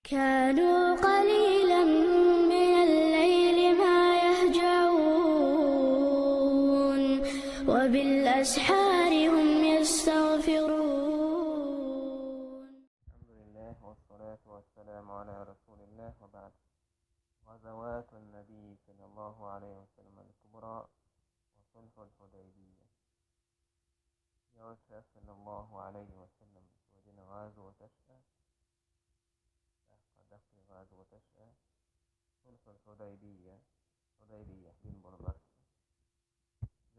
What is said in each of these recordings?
كانوا قليلا من الليل ما يهجعون وبالأسحار هم يستغفرون. الحمد لله والصلاة والسلام على رسول الله وبعد. غزوات النبي صلى الله عليه وسلم الكبرى وصلح الحديبية. يوسف صلى الله عليه وسلم ودين غازو وتشأ دقي غازو وتشأ صلح الحديبية بن بربس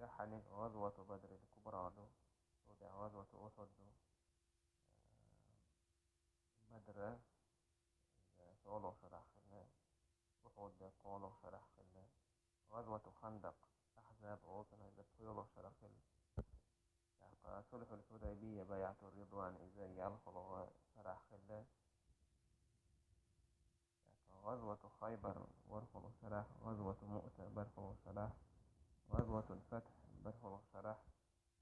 جحن غزوة بدر الكبرى غزوة أحد بدر قولوا شرح الله أحد قولوا شرح الله غزوة خندق أحزاب أوطنا إذا قولوا شرح الله صلح الحديبية بيعة الرضوان إذا يالخلوا شرح الله غزوة خيبر برخلوا شرح غزوة مؤتة برخلوا شرح غزوة الفتح برخلوا شرح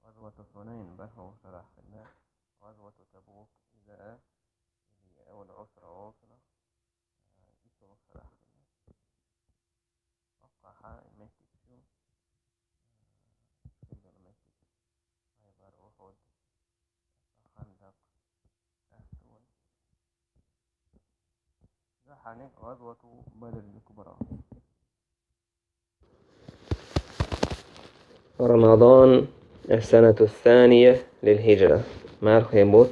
غزوة حنين برخلوا شرح الله غزوة تبوك إذا أول عسرة أوصنا يسوع شرح الله وقعها المسك شو خيبر المسك خيبر أحد خندق أهتون زحنك غزوة بدر الكبرى. رمضان السنة الثانية للهجرة مرخبط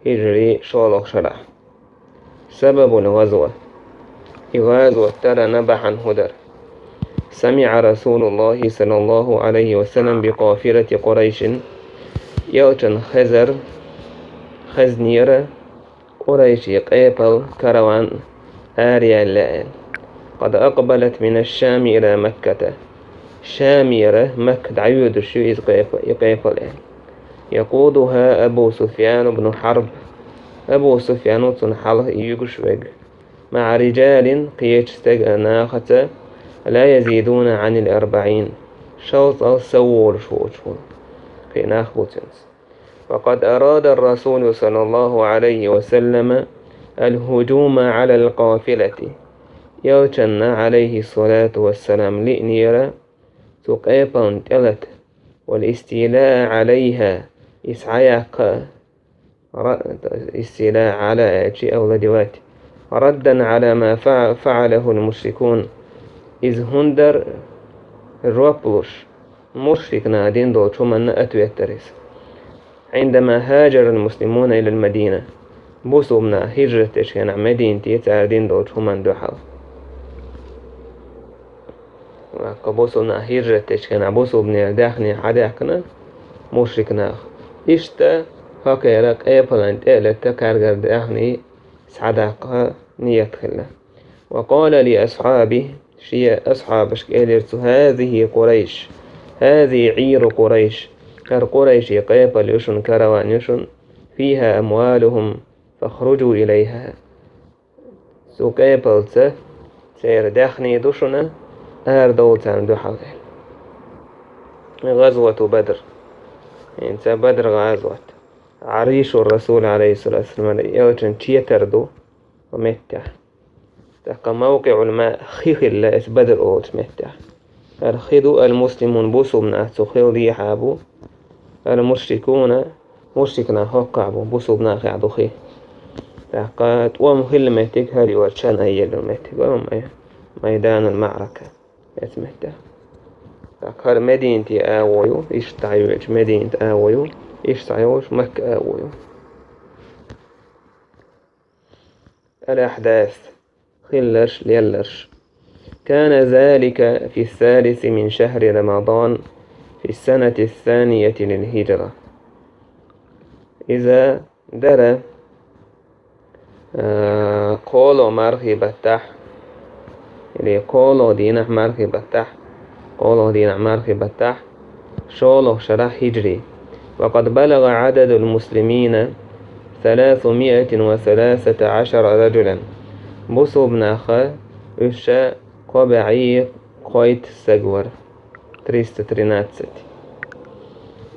هجري شولق شرح. سبب الغزوة غزوة ترى نبحا هدر. سمع رسول الله صلى الله عليه وسلم بقافلة قريش يوتن خزنير قريش قيبل كروان آريا الليل قد أقبلت من الشام إلى مكة. شاميرة مكة دعيود الشو يقيبل يقودها أبو سفيان بن حرب. أبو سفيان تنحله يقشوج مع رجال قيتشتج ناقة لا يزيدون عن 40 شوط سور شوط في ناخوتنس. وقد أراد الرسول صلى الله عليه وسلم الهجوم على القافلة يوتن عليه الصلاة والسلام لئنيرا تقيبان تلت والاستيلاء عليها إسعياق استيلاء على شيء أولادوات ردا على ما فعله المشركون إذ هندر الروبلوش مشرك نادين دول شمن أتو يترس عندما هاجر المسلمون إلى المدينة بوسو من هجرة تشكين مدينة يتعدين دول شمن دوحل وكبوسو من هجرة تشكين بوسو من داخني حداكنا مشرك ناخ إشتا هكا لك أيبلانت إلتا كارغر داخني سعداقها نية خلا. وقال لأصحابه شيء أصحاب شكالرت هذه قريش هذه عير قريش قريش قيبل يشن كروان يشن فيها أموالهم فاخرجوا إليها. سو قيبل سير داخني دوشنا دولتان دو حوالي. غزوة بدر انت بدر غزوة عريش الرسول عليه الصلاة والسلام يوجن تيتردو ومتح تقى موقع الماء خيخ الله بدر أوت متح الخذوا المسلمون بوسو من أهتو دي حابو المشركون مشركنا هقعبو بوسو بنا خيعدو خيه تقى توام خل مهتك هاري وارشان أيال المهتك وام ميدان المعركة يتمتح تقى مدينة آويو إشتعيوش مدينة آويو إشتعيوش مكة آويو. الأحداث خلرش ليلرش. كان ذلك في 3 من شهر رمضان في السنة الثانية للهجرة. إذا درى قولوا مرحبتح اللي قولوا دينا مرحبتح قولوا دينا مرحبتح شولو شرح هجري. وقد بلغ عدد المسلمين 313 رجلا بوسو بناخا إشا قبعي قويت السجور 313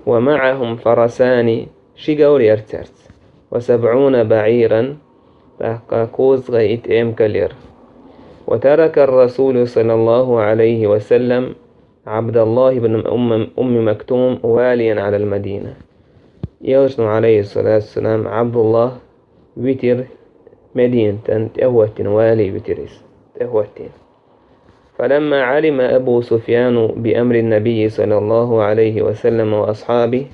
ومعهم فرسان شيغور يرترت 70 بعيرا تحقا كوز غيت كالير. وترك الرسول صلى الله عليه وسلم عبد الله بن أم مكتوم واليا على المدينة. يوشن عليه الصلاة والسلام عبد الله ويتر مدينة تهوتين والي ويترس تهوتين. فلما علم أبو سفيان بأمر النبي صلى الله عليه وسلم وأصحابه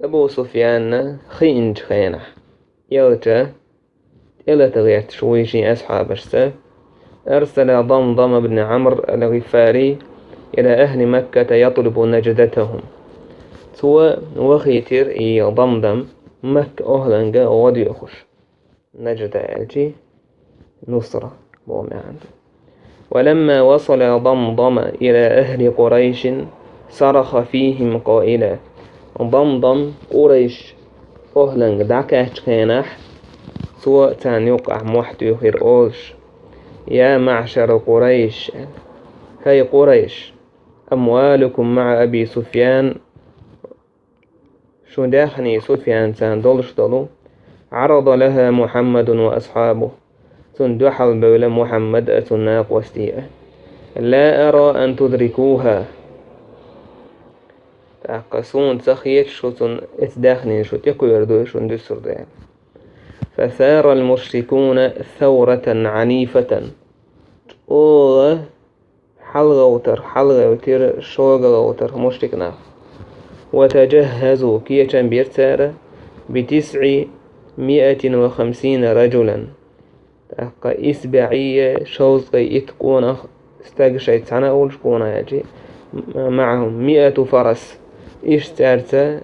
أبو سفيان خينج خينح يلتا إلى تغيرت شويشي أصحاب السا أرسل ضمضم بن عمرو الغفاري إلى أهل مكة يطلب نجدتهم. سوى وخيتر ضمضم مكة أهلنجا ودي يخش نجد الجي نصرة بومي عنده. ولما وصل ضمضم إلى أهل قريش صرخ فيهم قائلا ضمضم قريش أهلنج دعكاش كيناح سوى تان يقع موحد يخير أولش يا معشر قريش هاي قريش أموالكم مع أبي سفيان شو داخني سفيان تان دولش دولو عرض لها محمد وأصحابه تندحل بولا محمد أتناق وستيئة لا أرى أن تدركوها تعقصون تخيت شو تن اتداخني شو تيكو يردو شو ندسر دين. فثار المشركون ثورة عنيفة أوه حلغة وتر شوغة وتر مشركنا. وتجهزوا كيشا بيرتارة 950 رجلا تحقا إسبعية شوزغي إتقونا استقشيت سنة أول شكونا يجي معهم 100 فرس إشتارتا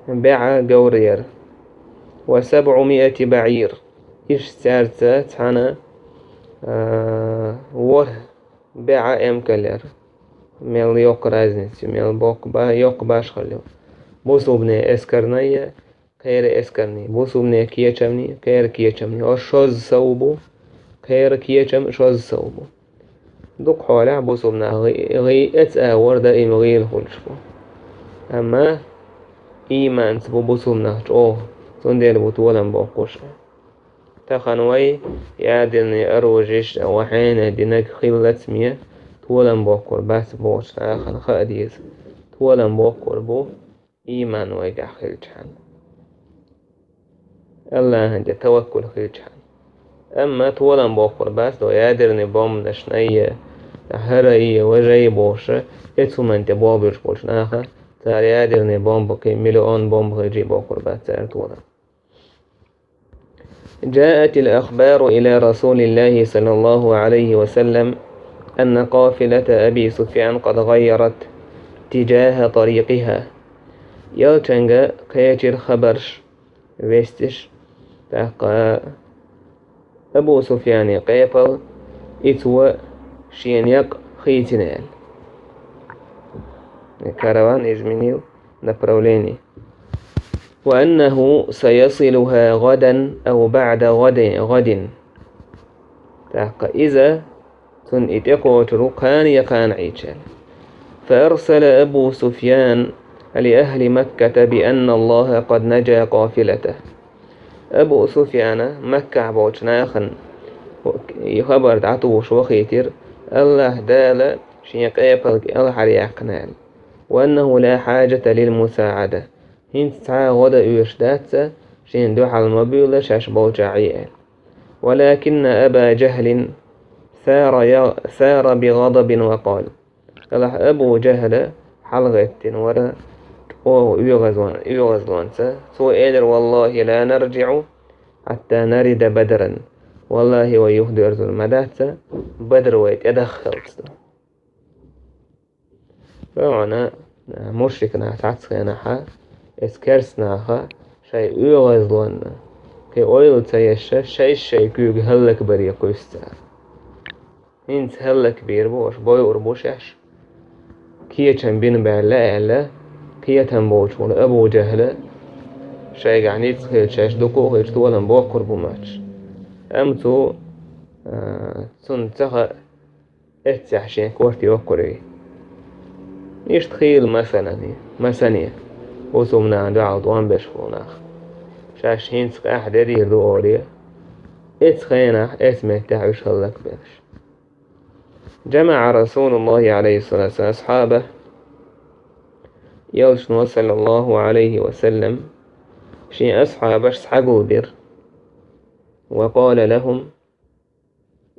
باع قورير 700 بعير إشتارتا تانا وه باع أمكالير ميل يقرازنس ميل بوكبا يقباش خليو بوسوبني اسكرنية خير اسكرني بوسوبني كيچمني خير كيچمني او شوز صوبو خير كيچم شوز صوبو دوق حوالع بوسوبنا غي اتاور دائم غي الخلشبو اما ايمان سبو بوسوبنا او سندير بوتولن بوقوش تخنوي يادني اروجيش وحين دينك خيلت مية تولن بوقور بس بوش اخن خاديز تولن بوقور بو إيمان ويجع خلجحن الله هنجا توكل خلجحن. أما تولن بوقور بس دو يادرني بوم نشنية هرأي وجاي بوشة يتسو من تبوابيش بوش ناخا تار يادرني بوم بكي مليون بوم بخيجي بوقور بس تار تولن. جاءت الأخبار إلى رسول الله صلى الله عليه وسلم أن قافلة أبي سفيان قد غيرت اتجاه طريقها. يلتنجا كيجر خبرش ويستش تحقا أبو سفيان قيفل إتوى شينيق خيتنال كاروان إزمينيل نبروليني وأنه سيصلها غدا أو بعد غد تحقا إذا تن إتقو ترقان يقان عيشال. فأرسل أبو سفيان لأهل مكة بأن الله قد نجا قافلته. أبو سفيان مكة بوشناخن يخبر دعطوش وخيتر الله دال شيق أيبل الحريقنال وأنه لا حاجة للمساعدة هنت تعا غدا يشدات شين دوحة المبيولة شاش بوجعيال. ولكن أبا جهل ثار بغضب وقال أبو جهل حلغة ورا يغزوان سوئل والله لا نرجع حتى نرد بدرا والله ويهدي أرض المدات بدر ويتدخلت فأنا مشركنا تعطينا اسكرسنا شيء يغزوان كي أويل تيشة شيء كيوغ هلك بريقو يستار هنت هلك بيربوش بوي وربوشش كيه بين بعلا كيه تنبوش ولا أبو جهل شيء يعني تخيل شاش دكو غير تولا بوكر بماتش أمتو تنتخ اتحشين كورتي وكوري إيش تخيل مثلا وسمنا عند عضوان بشفوناخ شاش هينسك أحد يريد أوريا إس خينا إس مهتع وشهلك بيش. جمع رسول الله عليه الصلاة والسلام أصحابه يوشن صلى الله عليه وسلم شي أصحابش سحقوا بير وقال لهم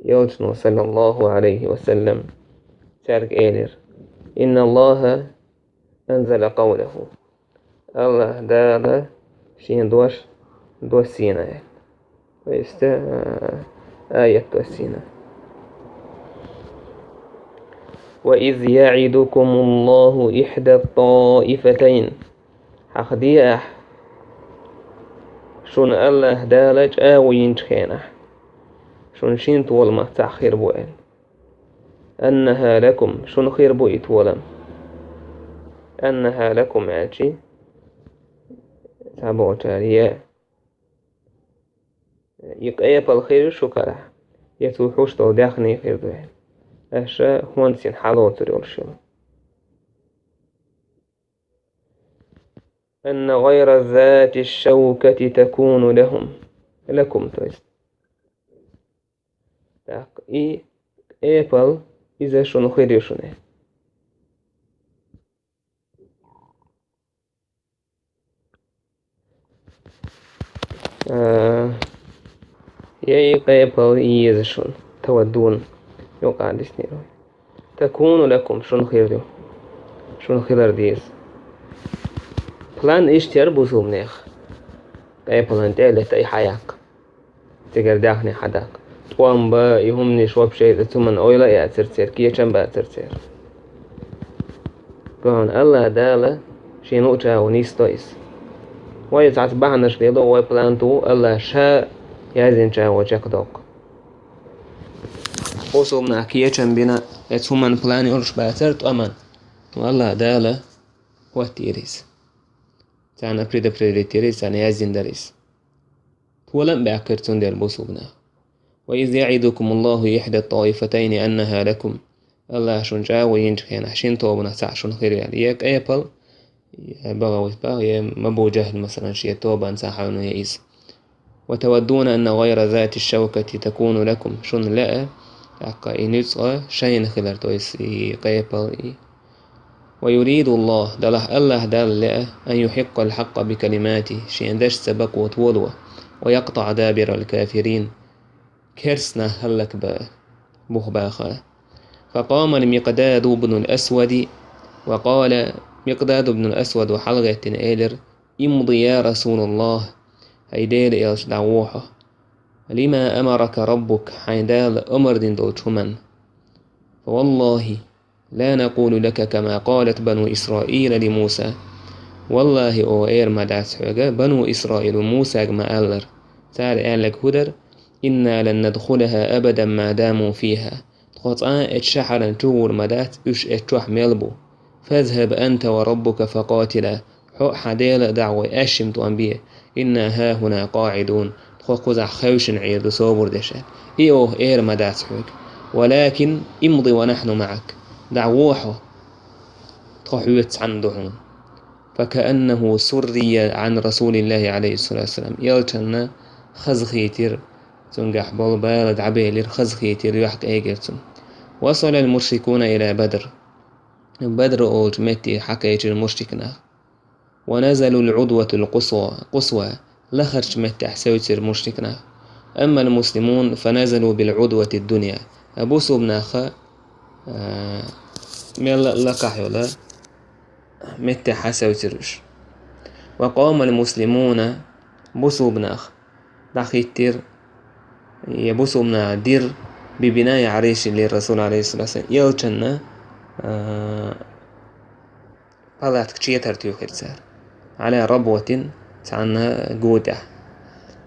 يوشن صلى الله عليه وسلم سارك إيلر إن الله أنزل قوله الله داغ شين دوش سينا آية دوسينا وإذ يعدكم الله إحدى الطائفتين حقدي شون الله دالج آوين خينه شون شين طول ما تأخير بوئل أنها لكم شون خير بوئت ولم أنها لكم عاجي تابعوا تالية يقايا بالخير شكرا يتوحوش تو داخني خير دوئل أشياء هونسين حالو تريول شو أن غير ذات الشوكة تكون لكم تويست إي إيبل إذا شنو خير يشنو يا إيبل إذا شنو تودون يوقع ديسني تكون لكم شنو خير شنو خير ديس بلان إشتر بوسوم نيخ إيبل أنت اللي تأي حياك تقدر داخني حداك توام با يهمني شواب شيء ثمن أويلا يا ترتير كي چنبا ترتير قان الله دالا شي نوچا ونيستويس واي تعت بحنش ليدو واي بلانتو الله شاء يازين چا وچاك دوك وصومنا كي چنبنا ثمن بلان يورش باترت أمان والله دالا واتيريس تانا بريد تيريس تانا يازين داريس ولم باكرتون دير بوصوبنا وإذ يعدكم الله إحدى الطائفتين أنها لكم الله شون جا وينجخين حشين توبنا سعشون خير يعني ياك أيبل بغوث باغي مبو جهل مثلا شي توبا ساحون يئيس وتودون أن غير ذات الشوكة تكون لكم شون لا أقا إنيسغا شين خلر تويس قيبل ويريد الله دله الله دال لا أن يحق الحق بكلماته شين داش سبق وتولوه ويقطع دابر الكافرين كرسنا هلك بخباخا فقام المقداد بن الأسود وقال مقداد بن الأسود وحلقة إيلر امضي يا رسول الله هيدال إيش دعووحه لما أمرك ربك حيدال أمر دين دولشمن فوالله لا نقول لك كما قالت بنو إسرائيل لموسى والله أو إير مدعس حقا بنو إسرائيل موسى ما ألر تعال أعلك هدر إنا لن ندخلها أبدا ما داموا فيها قطعا اتشحرا تور مدات إش اتوح ملبو فاذهب أنت وربك فقاتلا حق حديل دعوة أشمت أنبيه إنا ها هنا قاعدون قزع خوش عيد صابر دشا إيوه إير مدات حق ولكن امضي ونحن معك دعووحه تخويت عندهم فكأنه سري عن رسول الله عليه الصلاة والسلام يلتنا خزخيتر تنجح بالبالد عبيلر خزخيتر يحق ايجرتم وصل المشركون إلى بدر أولت متي حكيت المشركنا ونزلوا العدوة القصوى لخرج متي حسوت المشركنا أما المسلمون فنزلوا بالعدوة الدنيا أبوسوا بناخا ميل لقحيولا متى حسوترش وقام المسلمون بوسوا بناخ دخيتر يبوسوا بنا دير ببناء عريش للرسول عليه الصلاة والسلام يلتنا قالت كتير تيوخرسار على ربوة تعنا جودة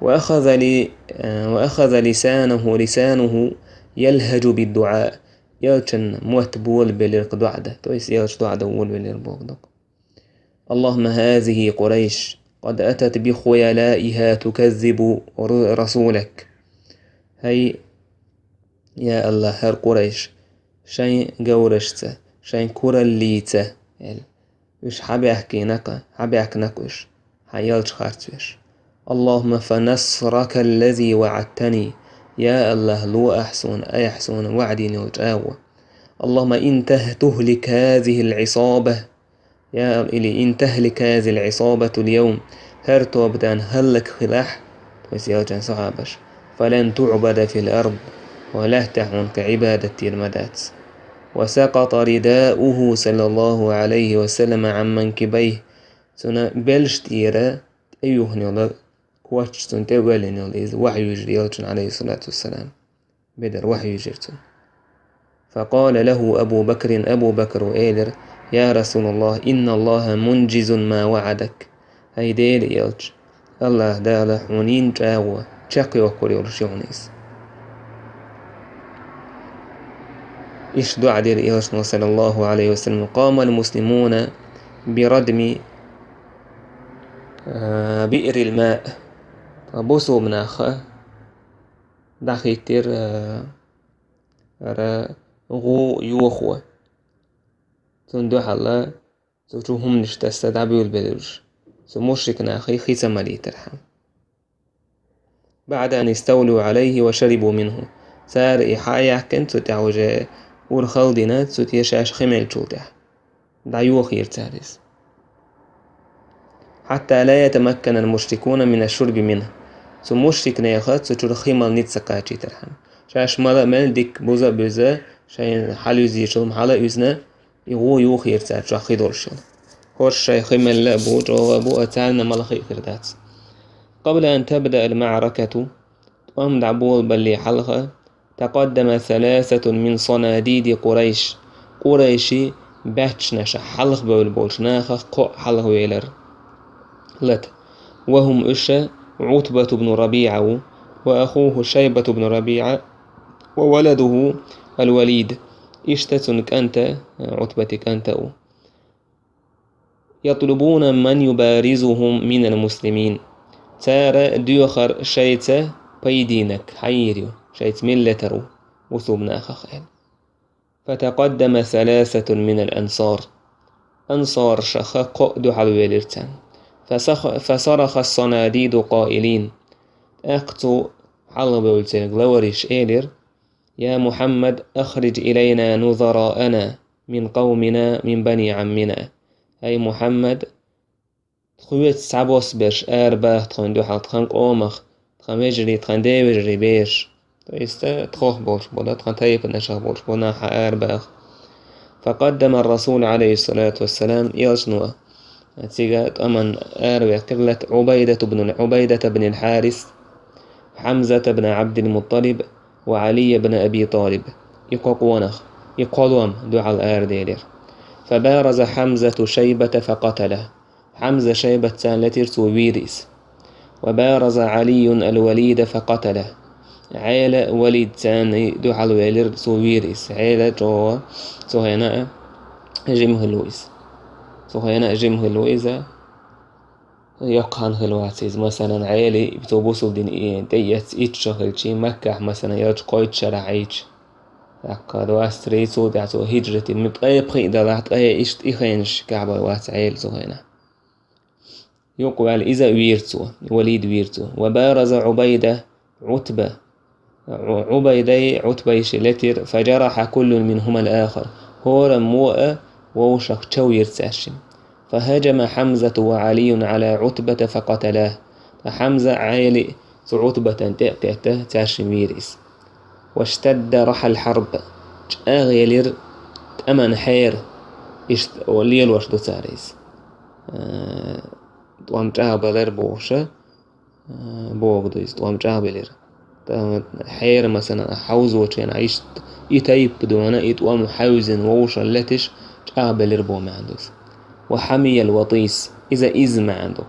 وأخذ لسانه يلهج بالدعاء يلتن موت بول بالقدعدة تويس يلش دعدة بول بالقدعدة اللهم هذه قريش قد أتت بخيلائها تكذب رسولك هي يا الله هر قريش شين جورشته شين كورليته وش حبي أحكي نقا حبي أحكي نقوش حيالش خارتوش اللهم فنصرك الذي وعدتني يا الله لو أحسن وعدي نوجاوة. اللهم إن تهلك هذه العصابة يا إلي إن تهلك هذه العصابة اليوم هرتو بدان هلك خلاح وسيوجن صحابش فلن تعبد في الأرض ولا تحون كعبادة المدات. وسقط رداؤه صلى الله عليه وسلم عن منكبيه سنة بلشتيرا أيوه نيولا كواتش سنتي ولين إذ وحي يجريوتن عليه الصلاة والسلام بدر وحي يجرتن. فقال له أبو بكر وإيلر يا رسول الله إن الله منجز ما وعدك. هاي ديل إيلج الله دال حونين جاوة شاقي وكوري ورشيونيس إيش دعا دير إيلج صلى الله عليه وسلم. قام المسلمون بردم بئر الماء بوسو مناخ داخيتر غو يوخوة تندو حلا سوچوهم نشتستا دعبيو البلج سو مشرك ناخي خيسا ملي ترحم. بعد أن استولوا عليه وشربوا منه سار إحايا كنت ستعوجا ورخلدنا ستيشاش خميل جولتح دعيو خير تاريس حتى لا يتمكن المشركون من الشرب منه. سو مشرك ناخد سوچور خيمال نتسقاتي ترحم شاش مالا ملدك بوزا بوزا شاين حاليوزي شلم حالا يوزنا يغو يو خير تار شو خيدور شل هورش شاي خيمال لابو جو أبو أتالنا مالا خير دات. قبل أن تبدأ المعركة قام دعبول بلي حلقة تقدم 3 من صناديد قريشي باتشنش حلق بالبولشناخ قو حلق ويلر لت وهم إشا عتبة بن ربيعة وأخوه شيبة بن ربيعة وولده الوليد إشتتنك أنت عتبتك أنت يطلبون من يبارزهم من المسلمين. تارى ديوخر شيت بيدينك حيريو شيت ملترو وثبنا خخيل. فتقدم 3 من الأنصار أنصار شخق دحل ويلرتان فصرخ الصناديد قائلين أقتو حلب والتغلورش إيلر يا محمد أخرج إلينا نظراءنا من قومنا من بني عمنا. أي محمد تخويت سعبوس برش أرباه تخون دو حق تخنق أومخ تخن وجري تخن دي وجري بيش تيستا تخوخ بولش بولا تخن تايب نشخ بولش بونا أرباه. فقدم الرسول عليه الصلاة والسلام يلشنوه تيجات أمن أروي قبلة عبيدة بن الحارث حمزة بن عبد المطلب وعلي بن أبي طالب يقولون دعا الآردير. فبارز حمزة شيبة فقتله حمزة شيبة تالتر سويريس. وبارز علي الوليد فقتله عيلة وليد تاني دعا الويلر سويريس عيلة جوا سوهينا جمه لويس سوهينا جمه لويزة يقهن خلواتيز مثلا عيلي بتوبوسو دين ديت إتشغل شي مكة مثلا يرج قويت شرعيش يقادو أستريتو دعتو هجرة مبقى يبقى دلعت أي إشت إخينش كعبا وات عيل سوهينا يقول إذا ويرتو وليد ويرتو. وبارز عتبة شلتر فجرح كل منهما الآخر هورا موء ووشق تشوير تاشم. فهجم حمزة وعلي على عتبة فقتلاه. فحمزة عيلي عتبة تأتأته تاشم ويريس. واشتد رح الحرب أغيلر أمن حير وليل وشدو تاريس توام جابلر بوشة بوغدويس توام جابلر حير مثلا حوز وشين عيش يتايب بدونا يتوام حوزن ووشة لتش جابلر بو ما عندوس. وحمي الوطيس إذا ما عندك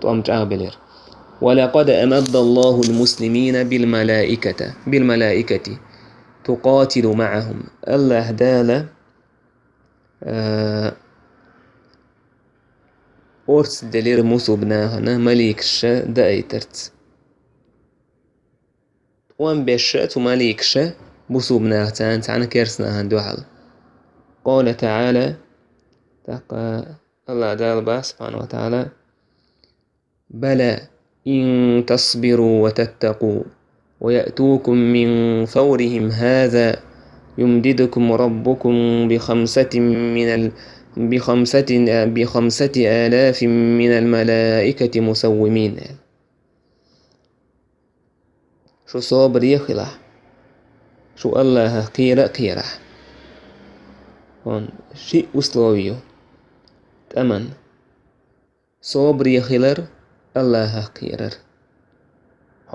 توام جابلر. ولقد أمد الله المسلمين بالملائكة تقاتل معهم. الله دال أورس دلير موسو بناهنا مليكش دايترت وان بشت مليكش بوسو بناهتان تعنا كيرسناهن دوحل. قال تعالى الله دال با سبحانه وتعالى بلى إن تصبروا وتتقوا ويأتوكم من فورهم هذا يمددكم ربكم بخمسة آلاف من الملائكة مسومين. شو صبر يخلع شو الله قيرة هون شيء أسلوبيه تأمن صبر يخلر الله قيرر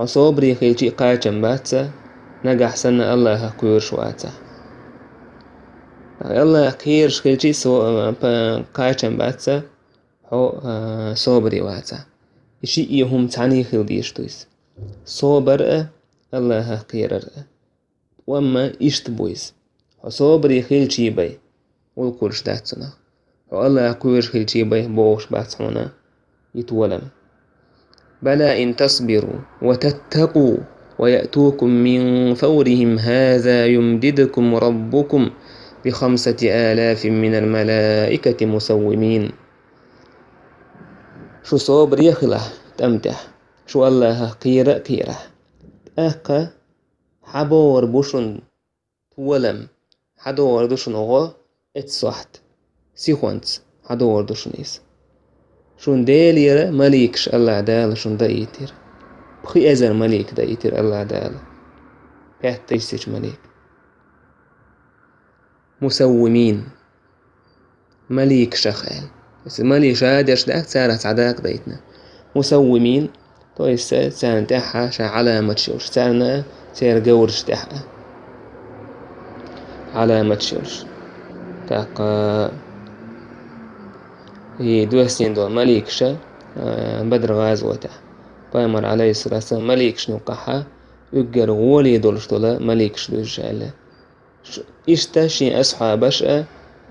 صبر يخيل شيء قاچم باتسا نجح سنة الله قير شواتسا الله قير شيء قاچم باتسا صبر واتسا شيء يهم تعني خيل ديشتويس صبر الله قيرر وما يشتبويس صبر يخيل شيء بي والكلش داتسنا الله قير خيل شيء بي بوش باتسونا يتولم. بلى إن تصبروا وتتقوا ويأتوكم من فورهم هذا يمددكم ربكم ب5 آلاف من الملائكة مسومين. شو صبر يخلع تمتح شو الله قيرة أقا حبور بوشن ولم حدور دوشن غو اتسوحت سيخونت حدور دوشنيس شون ديل يرى مليكش الله دال شون دايتر بخي أزر مليك دايتر الله دال بيت تيسيش مليك مسومين مليك شخال بس مليك شادش داك سارة عداك دايتنا مسومين تويس سان تاحا شا علامة شورش سانا سير قورش تاحا علامة شورش تاقا هي دوسين دو مليكشة بدر غازوته بايمر عليه الصلاة والسلام مليكش نوقعها يقر غولي دولش دولا مليكش دوش على إشتاشي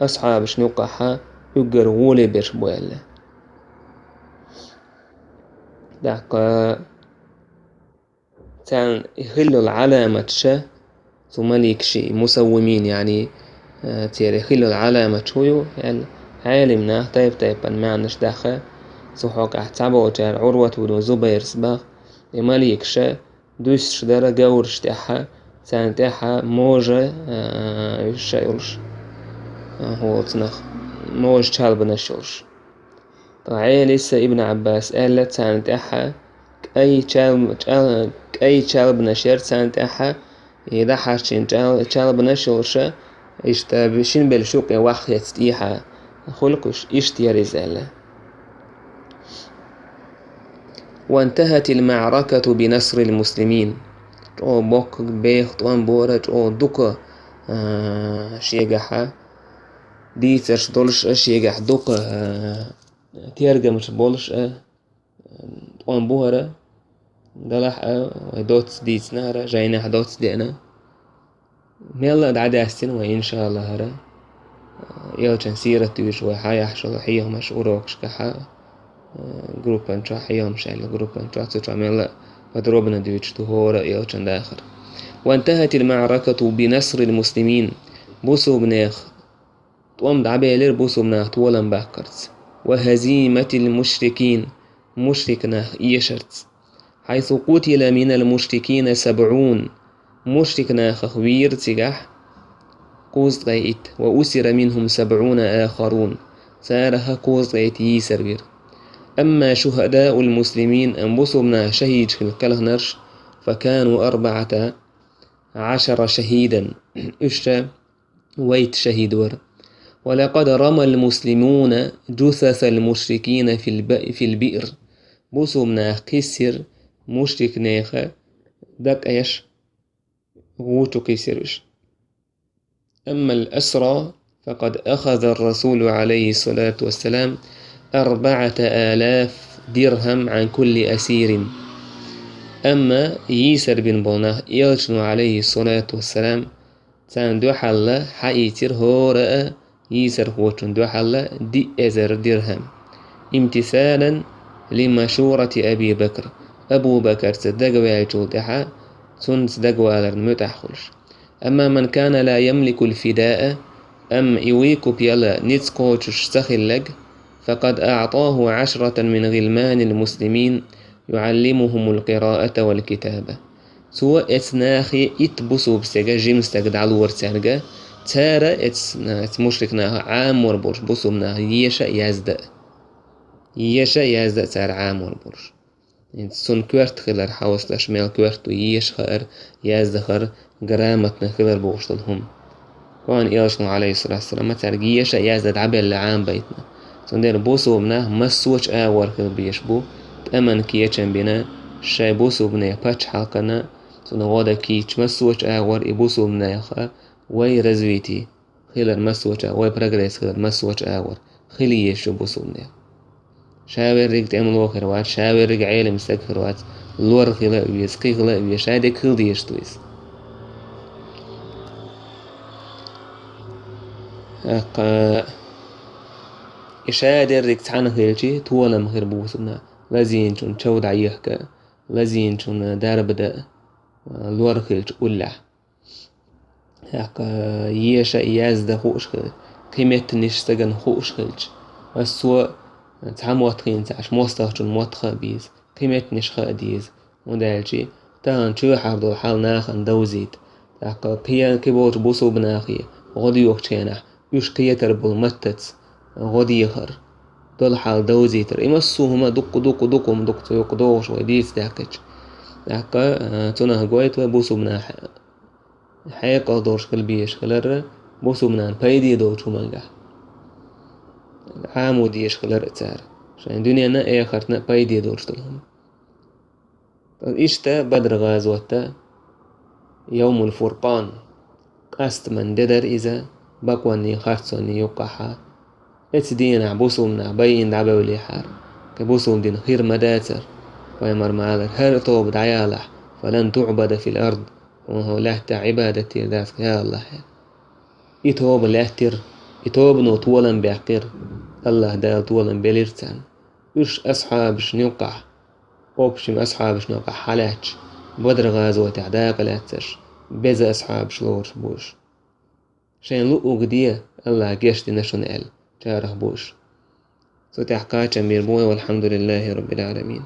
أصحابش نوقعها يقر غولي بيش بويلا داقا تان يخلوا العلامة شا ثم مليكشي مسومين يعني تير يخلوا العلامة شويو يعني عالمنا طيب معناش داخل سوحوك احتسابه وجار عروة ودو زبير سباق ماليكشا دوش دارا قورش تاحا سان تاحا موجة يشايلش هو تنخ موج شالب نشورش عيلس ابن عباس قالت سان تاحا أي شالب نشير سان تاحا إذا حاشين شالب نشورش يشتابشين بالشوق واخ يستيحا خلقش اشتيا رزالة. وانتهت المعركة بنصر المسلمين او بوك بيخ طوان بورج او دوكا شيغاحا ديترش دولش شيغاح دوكا تيرجمش بولش طوان بورا دلح دوتس ديتس نهرة جاينا دوتس دينا ميلا دعداستين وإن شاء الله هرا يلچن سيرة تويش وحايا حشو حيهم مشعوروكش كحا جروبان شو حيهم شايل جروبان شو تتعمل فدروبنا دويش تهورا يلچن داخر. وانتهت المعركة بنصر المسلمين بوسو بناخ طوام دعبيلر بوسو بناخ طولن باكرت وهزيمة المشركين مشركنا يشرت حيث قتل من المشركين 70 مشركنا خخوير تجاح قوز غيت وأسر منهم 70 آخرون سارها قوز غيت يسربير. أما شهداء المسلمين أنبصرنا شهيد في الكلهنرش فكانوا 14 شهيدا إشتا ويت شهيد ور. ولقد رمى المسلمون جثث المشركين في البئر بصرنا قسر مشرك ناخا دك ايش غوتو قسرش. أما الأسرى فقد أخذ الرسول عليه الصلاة والسلام 4000 درهم عن كل أسير. أما يسر بن بونه يلشنو عليه الصلاة والسلام تاندو حلا حيتر هورا يسر خوتن دو حلا دي أزر درهم امتثالا لمشورة أبي بكر. أبو بكر تدقوا يجودها تدقوا على المتحخلش. أما من كان لا يملك الفداء أم إويكو بيلا نتسكوتش سخلق فقد أعطاه 10 من غلمان المسلمين يعلمهم القراءة والكتابة. سوى اتناخي اتبسو بسجا جيمستك دعلور سرجا تارا مشركنا عام وربرش بسو منها يشا يزدأ تار عام وربرش سون كورت خلر حوصلش ميل كورت ويش خير يزدخر قرامتنا خلر بوشتلهم وان إياشنو عليه الصلاة والسلام ترجي يشا يزدأ عبل لعام بيتنا سون دير بوسو منها مسوش آور خل بيشبو تأمن كيتشن بنا شاي بوسو بنا باتش حلقنا سون غودا كيتش مسوش آور يبوسو بنا يخا وي رزويتي خلر مسوش وي برغريس خلر مسوش آور خلي يشو بوسو بنا شاور ريك تعملو خروات شاور ريك عيلة مستك خروات لور خلاء بيس قي خلاء بيس شادي كل دي يشتويس إشادي ريك تحانا خيلشي طولا مخير بوسنا لازين شون شود عيحكا لازين شون دار بدا لور خيلش أولا يشا يازدا خوش خيل قيمت نشتغن خوش خيلش السوء تعموت خين تعش موستخدم موتخا بيز قيمة نشخا ديز ودالشي تان شو حافظو حال ناخن دوزيت تاقا قيا كيبوت بوسو بناخي غدي يوكشينا يوش قيا تربو متت غدي يخر دول حال دوزيتر إمسو هما دق مدق يقدوش وديز تاكج تاقا تونا هقويت بوسو بناخي حيقا دورش قلبيش خلر بوسو بنان بايدي دوشو منجح عامو ديش خلر اتسار عشان دنيا نا ايه خرطنا بايدي دورشتلهم إشتا بدر غازوتا يوم الفرقان قاست من ددر إذا بقواني خرطسوني يقحا اتدين عبوسو من عباين دعبا وليحار كبوسو دين خير مداتر ويمر مالر هر طوب دعيالح فلن تعبد في الأرض وهو لهت عبادتي ذاتك يا الله يتوب لهتر يتوب نو طولا بيحقر الله دال طولا بليرتان يش أصحابش نوقع أوبشم أصحابش نوقع حالاتش بدر غازو تعداق لاتش بيز أصحابش لورش بوش شين لقو قدية الله قيشت نشون جارح بوش سو تحقاش أمير بوي والحمد لله رب العالمين.